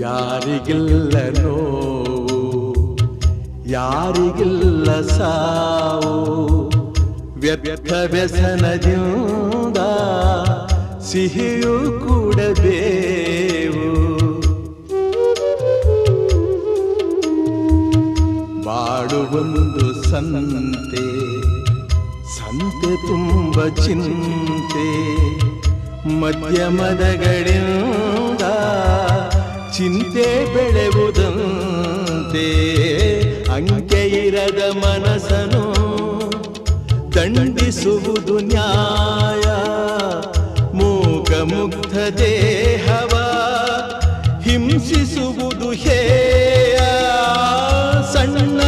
ಯಾರಿಗಿಲ್ಲ ನೋವು, ಯಾರಿಗಿಲ್ಲ ಸಾವು, ವ್ಯರ್ಥ ವ್ಯಸನದಿಂದ ಸಿಹಿಯೂ ಕೂಡಬೇವು. ಬಾಡುವೊಂದು ಸಂತೆ, ಸಂತೆ ತುಂಬ ಚಿಂತೆ, ಮಧ್ಯಮದಗಳಿಂದ ಚಿಂತೆ ಬೆಳೆಯುವುದಂತೆ. ಅಂಕೆ ಇರದ ಮನಸ್ಸನು ದಂಡಿಸುವುದು ನ್ಯಾಯ, ಮೂಕ ಮುಗ್ಧ ದೇಹವ ಹಿಂಸಿಸುವುದು ಹೇಯ. ಸಣ್ಣ